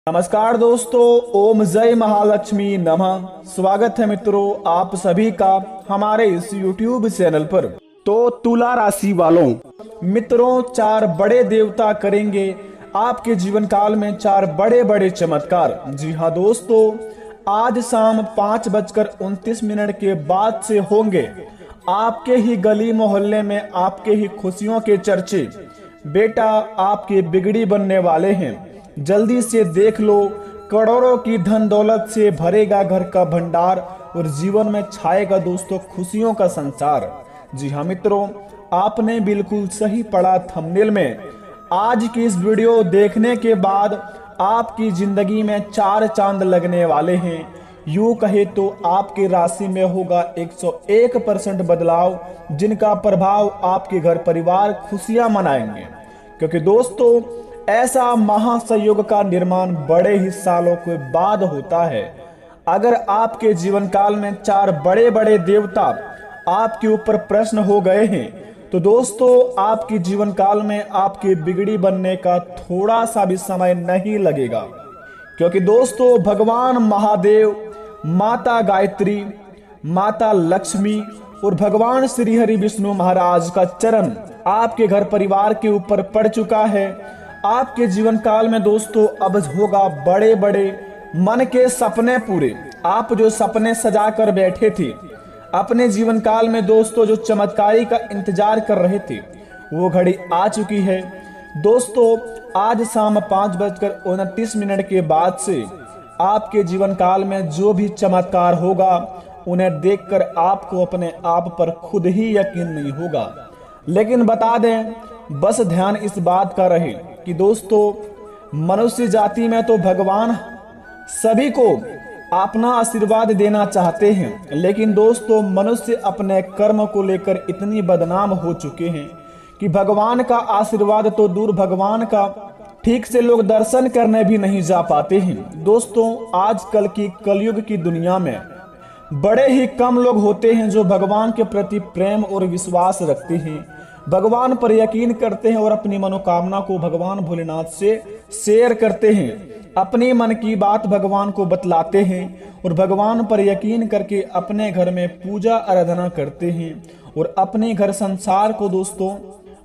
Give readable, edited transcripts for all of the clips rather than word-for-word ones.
नमस्कार दोस्तों, ओम जय महालक्ष्मी नमः। स्वागत है मित्रों आप सभी का हमारे इस YouTube चैनल पर। तो तुला राशि वालों मित्रों, चार बड़े देवता करेंगे आपके जीवन काल में चार बड़े बड़े चमत्कार। जी हाँ दोस्तों, आज शाम 5:29 के बाद से होंगे आपके ही गली मोहल्ले में आपके ही खुशियों के चर्चे। बेटा आपके बिगड़ी बनने वाले हैं, जल्दी से देख लो। करोड़ों की धन दौलत से भरेगा घर का भंडार और जीवन में छाएगा दोस्तों खुशियों का संसार। जी हाँ मित्रों, आपने बिल्कुल सही पढ़ा थंबनेल में। आज की इस वीडियो देखने के बाद आपकी जिंदगी में चार चांद लगने वाले हैं। यूं कहे तो आपकी राशि में होगा 101% बदलाव, जिनका प्रभाव आपके घर परिवार खुशियां मनाएंगे। क्योंकि दोस्तों ऐसा महासंयोग का निर्माण बड़े ही सालों के बाद होता है। अगर आपके जीवन काल में चार बड़े बड़े देवता आपके ऊपर प्रश्न हो गए हैं तो दोस्तों आपके जीवन काल में आपके बिगड़ी बनने का थोड़ा सा भी समय नहीं लगेगा। क्योंकि दोस्तों भगवान महादेव, माता गायत्री, माता लक्ष्मी और भगवान श्री हरि विष्णु महाराज का चरण आपके घर परिवार के ऊपर पड़ चुका है। आपके जीवन काल में दोस्तों अब होगा बड़े बड़े मन के सपने पूरे। आप जो सपने सजा कर बैठे थे अपने जीवन काल में दोस्तों, जो चमत्कारी का इंतजार कर रहे थे, वो घड़ी आ चुकी है दोस्तों। आज शाम 5:29 के बाद से आपके जीवन काल में जो भी चमत्कार होगा उन्हें देखकर आपको अपने आप पर खुद ही यकीन नहीं होगा। लेकिन बता दें, बस ध्यान इस बात का रहे कि दोस्तों मनुष्य जाति में तो भगवान सभी को अपना आशीर्वाद देना चाहते हैं, लेकिन दोस्तों मनुष्य अपने कर्म को लेकर इतनी बदनाम हो चुके हैं कि भगवान का आशीर्वाद तो दूर, भगवान का ठीक से लोग दर्शन करने भी नहीं जा पाते हैं। दोस्तों आजकल की कलयुग की दुनिया में बड़े ही कम लोग होते हैं जो भगवान के प्रति प्रेम और विश्वास रखते हैं, भगवान पर यकीन करते हैं और अपनी मनोकामना को भगवान भोलेनाथ से शेयर करते हैं, अपने मन की बात भगवान को बतलाते हैं और भगवान पर यकीन करके अपने घर में पूजा आराधना करते हैं और अपने घर संसार को दोस्तों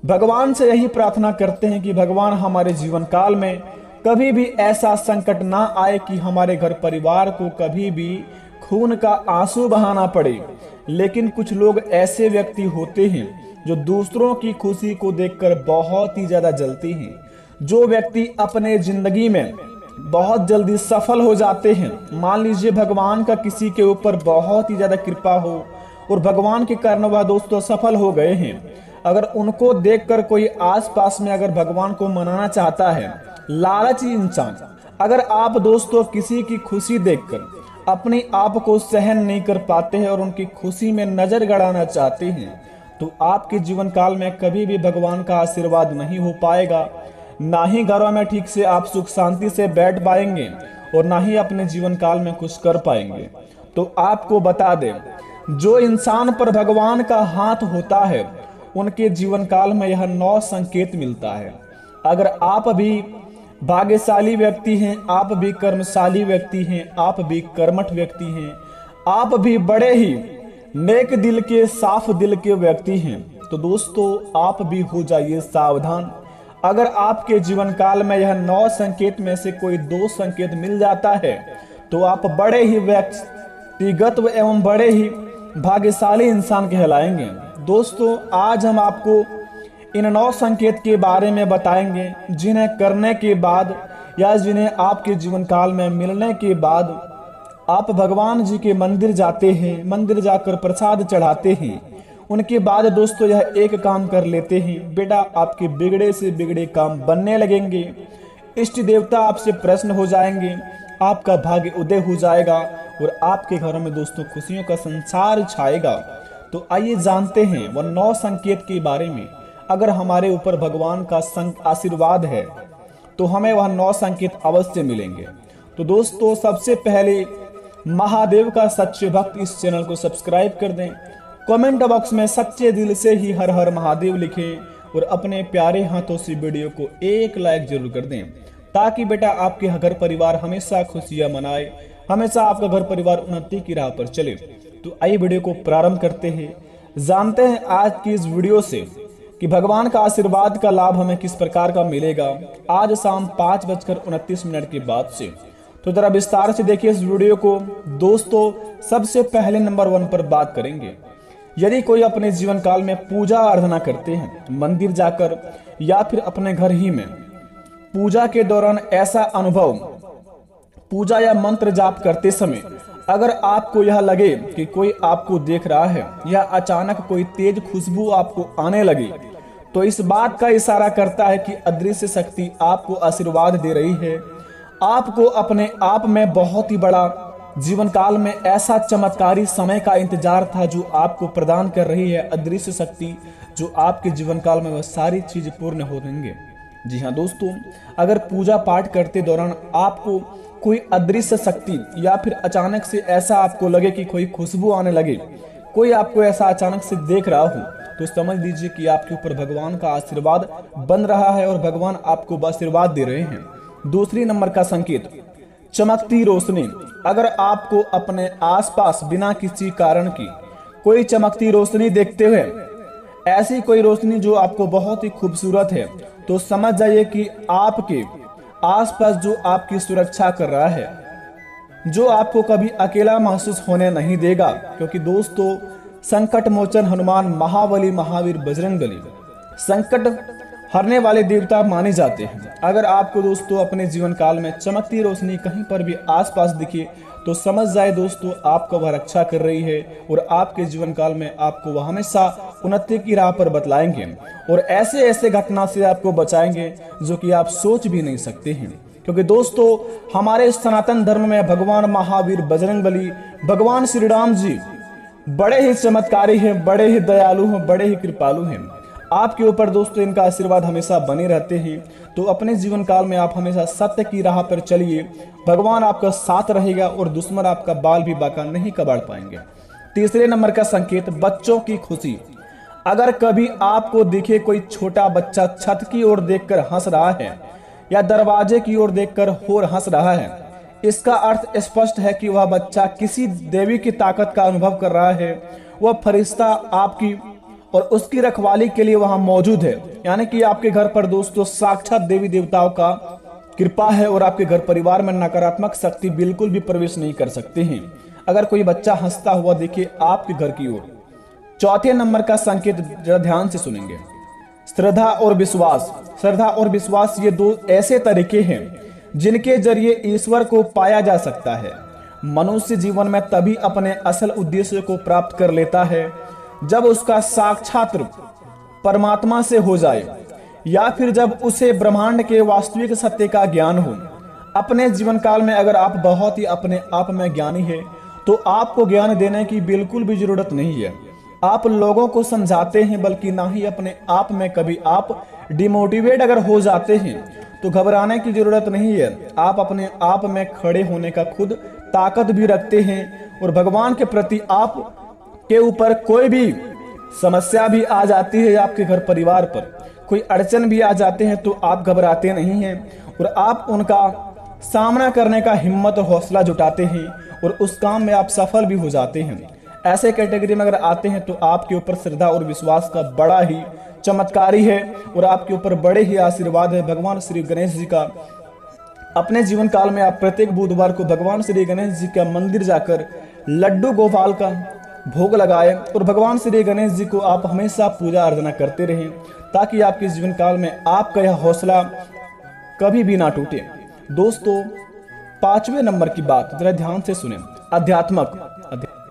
भगवान से यही प्रार्थना करते हैं कि भगवान हमारे जीवन काल में कभी भी ऐसा संकट ना आए कि हमारे घर परिवार को कभी भी खून का आंसू बहाना पड़े। लेकिन कुछ लोग ऐसे व्यक्ति होते हैं जो दूसरों की खुशी को देखकर बहुत ही ज्यादा जलते हैं। जो व्यक्ति अपने जिंदगी में बहुत जल्दी सफल हो जाते हैं, मान लीजिए भगवान का किसी के ऊपर बहुत ही ज्यादा कृपा हो और भगवान के कारण वह दोस्तों सफल हो गए हैं, अगर उनको देखकर कोई आसपास में अगर भगवान को मनाना चाहता है, लालची इंसान, अगर आप दोस्तों किसी की खुशी देखकर अपने आप को सहन नहीं कर पाते हैं और उनकी खुशी में नजर गड़ाना चाहते हैं, तो आपके जीवन काल में कभी भी भगवान का आशीर्वाद नहीं हो पाएगा। ना ही घरों में ठीक से आप सुख शांति से बैठ पाएंगे और ना ही अपने जीवन काल में कुछ कर पाएंगे। तो आपको बता दें, जो इंसान पर भगवान का हाथ होता है उनके जीवन काल में यह 9 संकेत मिलता है। अगर आप भी भाग्यशाली व्यक्ति हैं, आप भी कर्मशाली व्यक्ति हैं, आप भी कर्मठ व्यक्ति हैं, आप भी बड़े ही नेक दिल के, साफ दिल के व्यक्ति हैं, तो दोस्तों आप भी हो जाइए सावधान। अगर आपके जीवन काल में यह 9 संकेत में से कोई 2 संकेत मिल जाता है तो आप बड़े ही व्यक्तिगत एवं बड़े ही भाग्यशाली इंसान कहलाएंगे। दोस्तों आज हम आपको इन 9 संकेत के बारे में बताएंगे जिन्हें करने के बाद या जिन्हें आपके जीवन काल में मिलने के बाद आप भगवान जी के मंदिर जाते हैं, मंदिर जाकर प्रसाद चढ़ाते हैं, उनके बाद दोस्तों यह एक काम कर लेते हैं, बेटा आपके बिगड़े से बिगड़े काम बनने लगेंगे, इष्ट देवता आपसे प्रसन्न हो जाएंगे, आपका भाग्य उदय हो जाएगा और आपके घरों में दोस्तों खुशियों का संसार छाएगा। तो आइए जानते हैं वह 9 संकेत के बारे में। अगर हमारे ऊपर भगवान का आशीर्वाद है तो हमें वह 9 संकेत अवश्य मिलेंगे। तो दोस्तों सबसे पहले महादेव का सच्चे भक्त इस चैनल को सब्सक्राइब कर दें, कमेंट बॉक्स में सच्चे दिल से ही हर हर महादेव लिखें और अपने प्यारे हाथों से वीडियो को एक लाइक जरूर कर दें ताकि बेटा आपके घर परिवार हमेशा खुशियां मनाए, हमेशा आपका घर परिवार उन्नति की राह पर चले। तो आइए वीडियो को प्रारंभ करते हैं, जानते हैं आज की इस वीडियो से कि भगवान का आशीर्वाद का लाभ हमें किस प्रकार का मिलेगा आज शाम 5:29 के बाद से। तो जरा विस्तार से देखिए इस वीडियो को। दोस्तों, सबसे पहले नंबर 1 पर बात करेंगे। यदि कोई अपने जीवन काल में पूजा आराधना करते हैं, मंदिर जाकर या फिर अपने घर ही में, पूजा के दौरान ऐसा अनुभव, पूजा या मंत्र जाप करते समय अगर आपको यह लगे कि कोई आपको देख रहा है या अचानक कोई तेज खुशबू आपको आने लगे, तो इस बात का इशारा करता है कि अदृश्य शक्ति आपको आशीर्वाद दे रही है। आपको अपने आप में बहुत ही बड़ा जीवन काल में ऐसा चमत्कारी समय का इंतजार था जो आपको प्रदान कर रही है अदृश्य शक्ति, जो आपके जीवन काल में वह सारी चीज पूर्ण हो देंगे। जी हाँ दोस्तों, अगर पूजा पाठ करते दौरान आपको कोई अदृश्य शक्ति या फिर अचानक से ऐसा आपको लगे कि कोई खुशबू आने लगे, कोई आपको ऐसा अचानक से देख रहा हो, तो समझ लीजिए कि आपके ऊपर भगवान का आशीर्वाद बन रहा है और भगवान आपको आशीर्वाद दे रहे हैं। दूसरी नंबर का संकेत, चमकती रोशनी। अगर आपको अपने आसपास बिना किसी कारण की कोई चमकती रोशनी देखते हुए, ऐसी कोई रोशनी जो आपको बहुत ही खूबसूरत है, तो समझ जाइए कि आपके आसपास जो आपकी सुरक्षा कर रहा है, जो आपको कभी अकेला महसूस होने नहीं देगा। क्योंकि दोस्तों, संकट मोचन हनुमान, महाबली, महावीर, बजरंगबली संकट हरने वाले देवता माने जाते हैं। अगर आपको दोस्तों अपने जीवन काल में चमकती रोशनी कहीं पर भी आसपास दिखे, तो समझ जाए दोस्तों आपका वह रक्षा कर रही है और आपके जीवन काल में आपको वह हमेशा उन्नति की राह पर बतलाएंगे और ऐसे ऐसे घटना से आपको बचाएंगे जो कि आप सोच भी नहीं सकते हैं। क्योंकि दोस्तों, हमारे सनातन धर्म में भगवान महावीर, बजरंगबली, भगवान श्री राम जी बड़े ही चमत्कारी हैं, बड़े ही दयालु हैं, बड़े ही कृपालु हैं। आपके ऊपर दोस्तों इनका आशीर्वाद हमेशा बने रहते हैं। तो अपने जीवन काल में आप हमेशा सत्य की राह पर चलिए, भगवान आपका साथ रहेगा और दुश्मन आपका बाल भी बाका नहीं कबाड़ पाएंगे। तीसरे नंबर का संकेत, बच्चों की खुशी। अगर कभी आपको दिखे कोई छोटा बच्चा छत की ओर देखकर हंस रहा है या दरवाजे की ओर देखकर होर हंस रहा है, इसका अर्थ स्पष्ट है कि वह बच्चा किसी देवी की ताकत का अनुभव कर रहा है। वह फरिश्ता आपकी और उसकी रखवाली के लिए वहां मौजूद है। यानी कि आपके घर पर दोस्तों साक्षात देवी देवताओं का कृपा है और आपके घर परिवार में नकारात्मक शक्ति बिल्कुल भी प्रवेश नहीं कर सकते हैं अगर कोई बच्चा हंसता हुआ दिखे आपके घर की ओर। चौथे नंबर का संकेत जरा ध्यान से सुनेंगे, श्रद्धा और विश्वास। श्रद्धा और विश्वास ये दो ऐसे तरीके हैं जिनके जरिए ईश्वर को पाया जा सकता है। मनुष्य जीवन में तभी अपने असल उद्देश्य को प्राप्त कर लेता है जब उसका साक्षात्कार परमात्मा से हो जाए या फिर जब उसे ब्रह्मांड के वास्तविक सत्य का ज्ञान हो। अपने जीवन काल में अगर आप बहुत ही अपने आप में ज्ञानी है, तो आपको ज्ञान देने की बिल्कुल भी जरूरत नहीं है। आप लोगों को समझाते हैं, बल्कि ना ही अपने आप में कभी आप डिमोटिवेट अगर हो जाते हैं तो घबराने की जरूरत नहीं है। आप अपने आप में खड़े होने का खुद ताकत भी रखते हैं और भगवान के प्रति आप के ऊपर कोई भी समस्या भी आ जाती है, आपके घर परिवार पर कोई अड़चन भी आ जाते हैं, तो आप घबराते नहीं हैं और आप उनका सामना करने का हिम्मत और हौसला जुटाते हैं और उस काम में आप सफल भी हो जाते हैं। ऐसे कैटेगरी में अगर आते हैं तो आपके ऊपर श्रद्धा और विश्वास का बड़ा ही चमत्कारी है और आपके ऊपर बड़े ही आशीर्वाद है भगवान श्री गणेश जी का। अपने जीवन काल में आप प्रत्येक बुधवार को भगवान श्री गणेश जी का मंदिर जाकर लड्डू गोपाल का भोग लगाए और भगवान श्री गणेश जी को आप हमेशा पूजा अर्चना करते रहें, ताकि आपके जीवन काल में आपका यह हौसला कभी भी ना टूटे। दोस्तों, पांचवें नंबर की बात जरा ध्यान से सुने,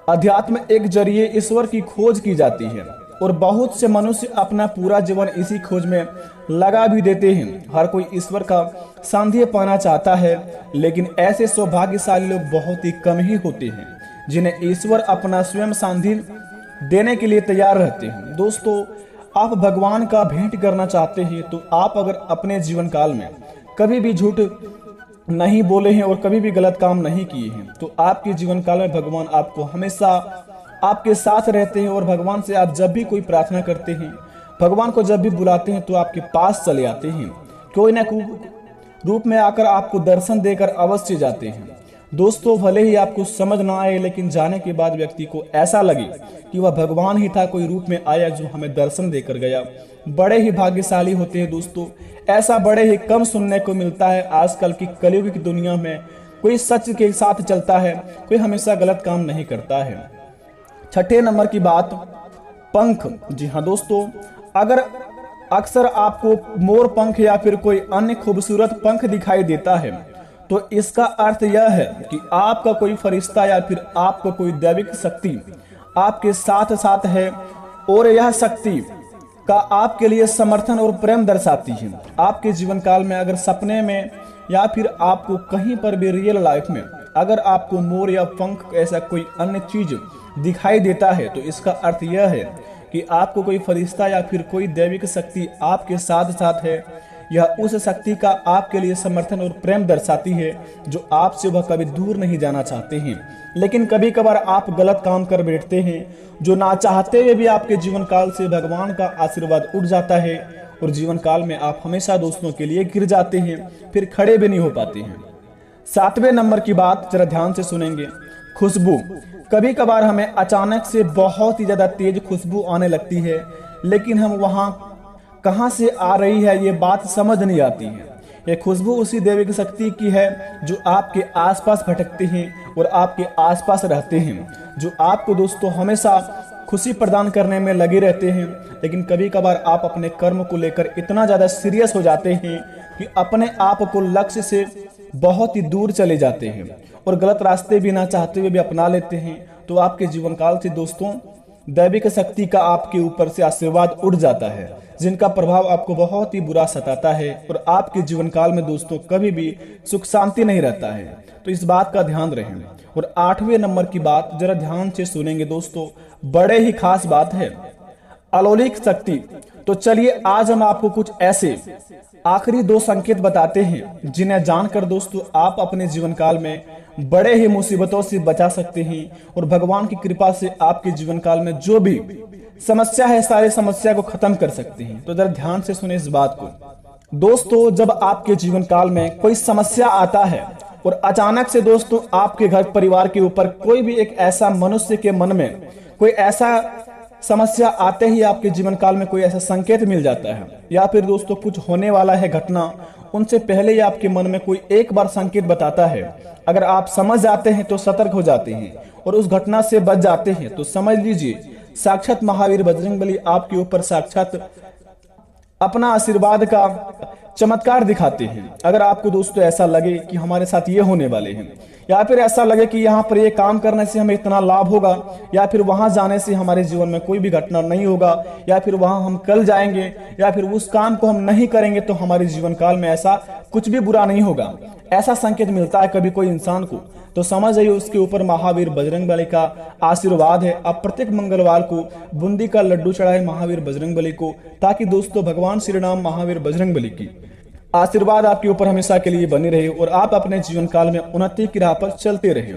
अध्यात्म एक जरिए ईश्वर की खोज की जाती है और बहुत से मनुष्य अपना पूरा जीवन इसी खोज में लगा भी देते हैं। हर कोई ईश्वर का सानिध्य पाना चाहता है, लेकिन ऐसे सौभाग्यशाली लोग बहुत ही कम ही होते हैं जिन्हें ईश्वर अपना स्वयं सानिध्य देने के लिए तैयार रहते हैं। दोस्तों, आप भगवान का भेंट करना चाहते हैं तो आप अगर अपने जीवन काल में कभी भी झूठ नहीं बोले हैं और कभी भी गलत काम नहीं किए हैं, तो आपके जीवन काल में भगवान आपको हमेशा आपके साथ रहते हैं और भगवान से आप जब भी कोई प्रार्थना करते हैं, भगवान को जब भी बुलाते हैं, तो आपके पास चले आते हैं। कोई ना कोई रूप में आकर आपको दर्शन देकर अवश्य जाते हैं। दोस्तों, भले ही आपको समझ ना आए, लेकिन जाने के बाद व्यक्ति को ऐसा लगे कि वह भगवान ही था, कोई रूप में आया जो हमें दर्शन देकर गया। बड़े ही भाग्यशाली होते हैं दोस्तों। ऐसा बड़े ही कम सुनने को मिलता है। आजकल की कलयुग की दुनिया में कोई सच के साथ चलता है, कोई हमेशा गलत काम नहीं करता है। छठे नंबर की बात, पंख। जी हाँ दोस्तों, अगर अक्सर आपको मोर पंख या फिर कोई अन्य खूबसूरत पंख दिखाई देता है तो इसका अर्थ यह है कि आपका कोई फरिश्ता या फिर आपका कोई दैविक शक्ति आपके साथ साथ है और यह शक्ति का आपके लिए समर्थन और प्रेम दर्शाती है। आपके जीवन काल में अगर सपने में या फिर आपको कहीं पर भी रियल लाइफ में अगर आपको मोर या पंख ऐसा कोई अन्य चीज दिखाई देता है तो इसका अर्थ यह है कि आपको कोई फरिश्ता या फिर कोई दैविक शक्ति आपके साथ साथ है। यह उस शक्ति का आपके लिए समर्थन और प्रेम दर्शाती है जो आपसे वह कभी दूर नहीं जाना चाहते हैं। लेकिन कभी कभार आप गलत काम कर बैठते हैं जो ना चाहते हुए भी आपके जीवन काल से भगवान का आशीर्वाद उठ जाता है और जीवन काल में आप हमेशा दोस्तों के लिए गिर जाते हैं, फिर खड़े भी नहीं हो पाते हैं। सातवें नंबर की बात जरा ध्यान से सुनेंगे, खुशबू। कभी कभार हमें अचानक से बहुत ही ज्यादा तेज खुशबू आने लगती है, लेकिन हम वहां कहां से आ रही है ये बात समझ नहीं आती है। ये खुशबू उसी दैविक शक्ति की है जो आपके आसपास भटकते हैं और आपके आसपास रहते हैं, जो आपको दोस्तों हमेशा खुशी प्रदान करने में लगे रहते हैं। लेकिन कभी कभार आप अपने कर्म को लेकर इतना ज्यादा सीरियस हो जाते हैं कि अपने आप को लक्ष्य से बहुत ही दूर चले जाते हैं और गलत रास्ते भी ना चाहते हुए भी अपना लेते हैं। तो आपके जीवन काल से दोस्तों दैविक शक्ति का आपके ऊपर से आशीर्वाद उड़ जाता है, जिनका प्रभाव आपको बहुत ही बुरा सताता है और आपके जीवन काल में दोस्तों कभी भी सुख शांति नहीं रहता है। तो इस बात का ध्यान रखें। और आठवें नंबर की बात जरा ध्यान से सुनेंगे दोस्तों, बड़े ही खास बात है, अलौकिक शक्ति। तो चलिए आज हम आपको कुछ ऐसे आखिरी 2 संकेत बताते हैं जिन्हें जानकर दोस्तों आप अपने जीवन काल में बड़े ही मुसीबतों से बचा सकते हैं और भगवान की कृपा से आपके जीवन काल में जो भी समस्या है सारी समस्या को खत्म कर सकते हैं। तो जरा ध्यान से सुने इस बात को दोस्तों। जब आपके जीवन काल में कोई समस्या आता है और अचानक से दोस्तों आपके घर परिवार के ऊपर कोई भी एक ऐसा मनुष्य के मन में कोई ऐसा समस्या आते ही आपके जीवन काल में कोई ऐसा संकेत मिल जाता है या फिर दोस्तों कुछ होने वाला है घटना, उनसे पहले ही आपके मन में कोई एक बार संकेत बताता है। अगर आप समझ जाते हैं तो सतर्क हो जाते हैं और उस घटना से बच जाते हैं तो समझ लीजिए साक्षात महावीर बजरंगबली आपके ऊपर साक्षात अपना आशीर्वाद का चमत्कार दिखाते हैं। अगर आपको दोस्तों ऐसा लगे कि हमारे साथ ये होने वाले हैं या फिर ऐसा लगे कि यहाँ पर ये काम करने से हमें इतना लाभ होगा या फिर वहां जाने से हमारे जीवन में कोई भी घटना नहीं होगा या फिर वहां हम कल जाएंगे या फिर उस काम को हम नहीं करेंगे तो हमारे जीवन काल में ऐसा कुछ भी बुरा नहीं होगा, ऐसा संकेत मिलता है कभी कोई इंसान को, तो समझ जाइए उसके ऊपर महावीर बजरंगबली का आशीर्वाद है। अब प्रत्येक मंगलवार को बूंदी का लड्डू चढ़ाए महावीर बजरंगबली को, ताकि दोस्तों भगवान श्री राम महावीर बजरंगबली की आशीर्वाद आपके ऊपर हमेशा के लिए बनी रहे और आप अपने जीवन काल में उन्नति की राह पर चलते रहे।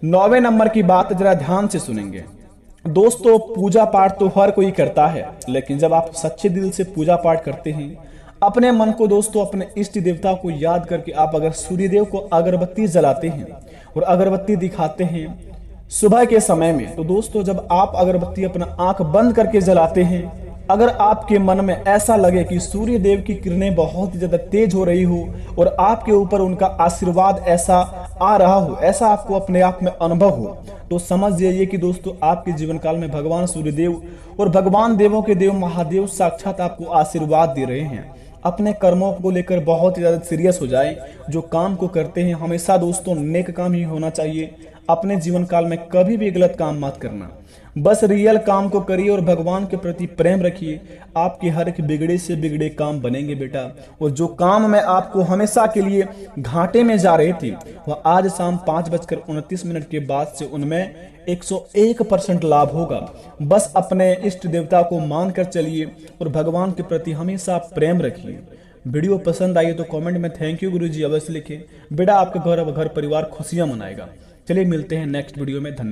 9वें नंबर की बात जरा ध्यान से सुनेंगे दोस्तों। पूजा पाठ तो हर कोई करता है, लेकिन जब आप सच्चे दिल से पूजा पाठ करते हैं, अपने मन को दोस्तों अपने इष्ट देवता को याद करके आप अगर सूर्यदेव को अगरबत्ती जलाते हैं और अगरबत्ती दिखाते हैं सुबह के समय में, तो दोस्तों जब आप अगरबत्ती अपना आंख बंद करके जलाते हैं, अगर आपके मन में ऐसा लगे कि सूर्य देव की किरणें बहुत ज्यादा तेज हो रही हो और आपके ऊपर उनका आशीर्वाद ऐसा आ रहा हो, ऐसा आपको अपने आप में अनुभव हो, तो समझ जाइए कि दोस्तों आपके जीवन काल में भगवान सूर्यदेव और भगवान देवों के देव महादेव साक्षात आपको आशीर्वाद दे रहे हैं। अपने कर्मों को लेकर बहुत ही ज्यादा सीरियस हो जाए। जो काम को करते हैं हमेशा दोस्तों नेक काम ही होना चाहिए। अपने जीवन काल में कभी भी गलत काम मत करना, बस रियल काम को करिए और भगवान के प्रति प्रेम रखिए। आपके हर एक बिगड़े से बिगड़े काम बनेंगे बेटा, और जो काम में आपको हमेशा के लिए घाटे में जा रहे थे वह आज शाम 5:29 के बाद से उनमें 101% लाभ होगा। बस अपने इष्ट देवता को मानकर चलिए और भगवान के प्रति हमेशा प्रेम रखिए। वीडियो पसंद आई तो कमेंट में थैंक यू गुरुजी अवश्य लिखें। बेटा आपका घर परिवार खुशियां मनाएगा। चलिए मिलते हैं नेक्स्ट वीडियो में। धन्यवाद।